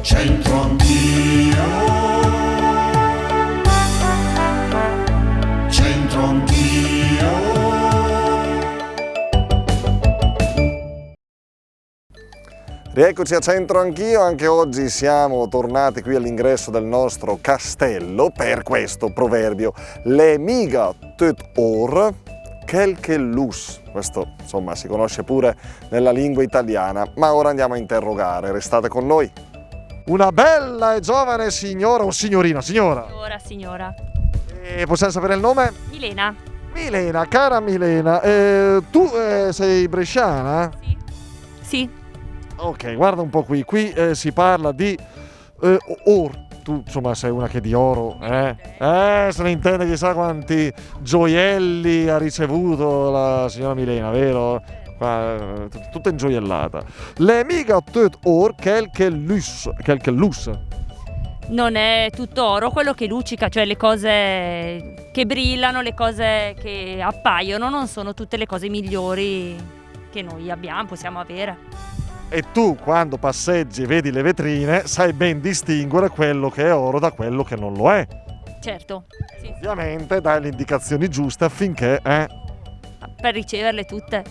C'entro anch'io, c'entro anch'io. Rieccoci a Centro Anch'io, anche oggi siamo tornati qui all'ingresso del nostro castello per questo proverbio. Le miga tot or, quelque lus. Questo insomma si conosce pure nella lingua italiana, ma ora andiamo a interrogare, restate con noi. Una bella e giovane signora o signorina? Signora. Signora. E possiamo sapere il nome? Milena. Milena, cara Milena, tu sei bresciana? Sì. Sì. Ok, guarda un po' qui si parla di or. Tu insomma sei una che di oro, se ne intende chissà quanti gioielli ha ricevuto la signora Milena, vero? Qua, tutta ingioiellata. Le miga tot or quelque lus. Non è tutto oro quello che luccica, cioè le cose che brillano, le cose che appaiono, non sono tutte le cose migliori che noi possiamo avere. E tu quando passeggi e vedi le vetrine sai ben distinguere quello che è oro da quello che non lo è. Certo. Sì. Ovviamente dai le indicazioni giuste affinché Per riceverle tutte.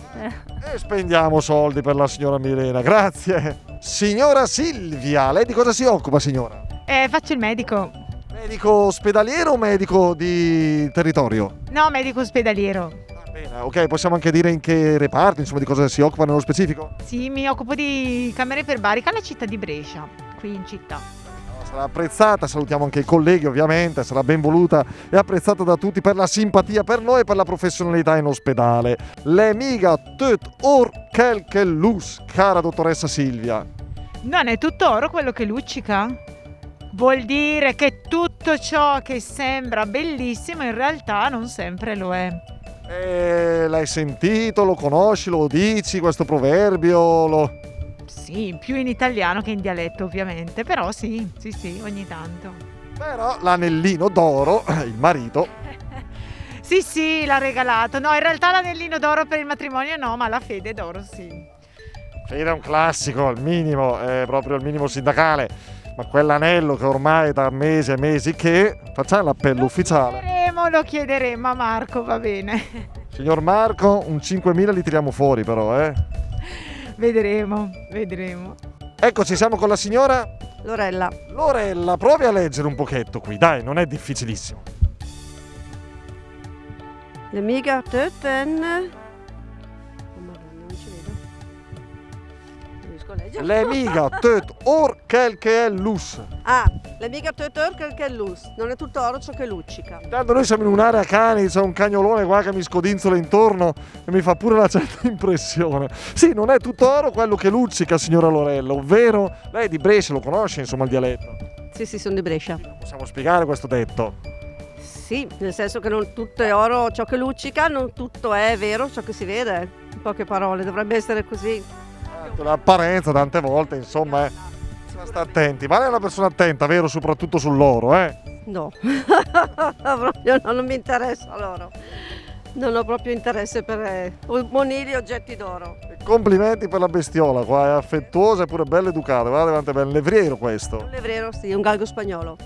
E spendiamo soldi per la signora Milena, grazie. Signora Silvia, lei di cosa si occupa, signora? Faccio il medico. Medico ospedaliero o medico di territorio? No, medico ospedaliero. Va bene, ok, possiamo anche dire in che reparto, insomma, di cosa si occupa nello specifico? Sì, mi occupo di camere iperbariche alla città di Brescia, qui in città. Sarà apprezzata, salutiamo anche i colleghi ovviamente, sarà ben voluta e apprezzata da tutti per la simpatia per noi e per la professionalità in ospedale. Le miga tot or quelque lus, cara dottoressa Silvia. Non è tutto oro quello che luccica? Vuol dire che tutto ciò che sembra bellissimo in realtà non sempre lo è. L'hai sentito, lo conosci, lo dici questo proverbio? Sì, più in italiano che in dialetto ovviamente, però sì, ogni tanto. Però l'anellino d'oro, il marito... Sì, l'ha regalato. No, in realtà l'anellino d'oro per il matrimonio no, ma la fede d'oro sì. Fede è un classico, al minimo, è proprio il minimo sindacale. Ma quell'anello che ormai da mesi e mesi che... Facciamo l'appello ufficiale. Lo chiederemo a Marco, va bene. Signor Marco, un 5.000 li tiriamo fuori però, Vedremo. Eccoci, siamo con la signora... Lorella. Lorella, provi a leggere un pochetto qui, dai, non è difficilissimo. Le miga töten... Oh madonna, non ci vedo. Non riesco a leggere. Le miga tot or quelque lus. Le miga töten che lus. Non è tutto oro ciò che luccica. Intanto noi siamo in un'area cani, c'è un cagnolone qua che mi scodinzola intorno e mi fa pure una certa impressione. Sì, non è tutto oro quello che luccica, signora Lorella, ovvero lei di Brescia lo conosce, insomma, il dialetto. Sì, sono di Brescia. Possiamo spiegare questo detto? Sì, nel senso che non tutto è oro ciò che luccica, non tutto è vero ciò che si vede. In poche parole, dovrebbe essere così. L'apparenza tante volte, insomma, sta attenti. Ma lei è una persona attenta, vero? Soprattutto sull'oro, No, proprio non mi interessa l'oro. Non ho proprio interesse per monili e oggetti d'oro. Complimenti per la bestiola qua, è affettuosa e pure bella educata. Guarda quanto è bello, un levriero questo. Un levriero, sì, un galgo spagnolo.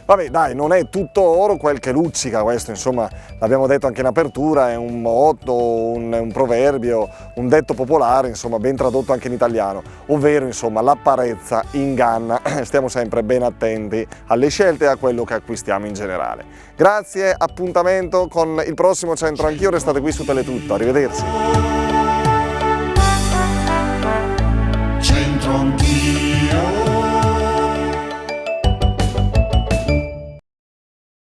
Vabbè dai, non è tutto oro quel che luccica, questo insomma l'abbiamo detto anche in apertura, è un motto, un proverbio, un detto popolare, insomma ben tradotto anche in italiano, ovvero insomma l'apparenza inganna, stiamo sempre ben attenti alle scelte e a quello che acquistiamo in generale. Grazie, appuntamento con il prossimo Centro Anch'io, restate qui su Teletutto, arrivederci.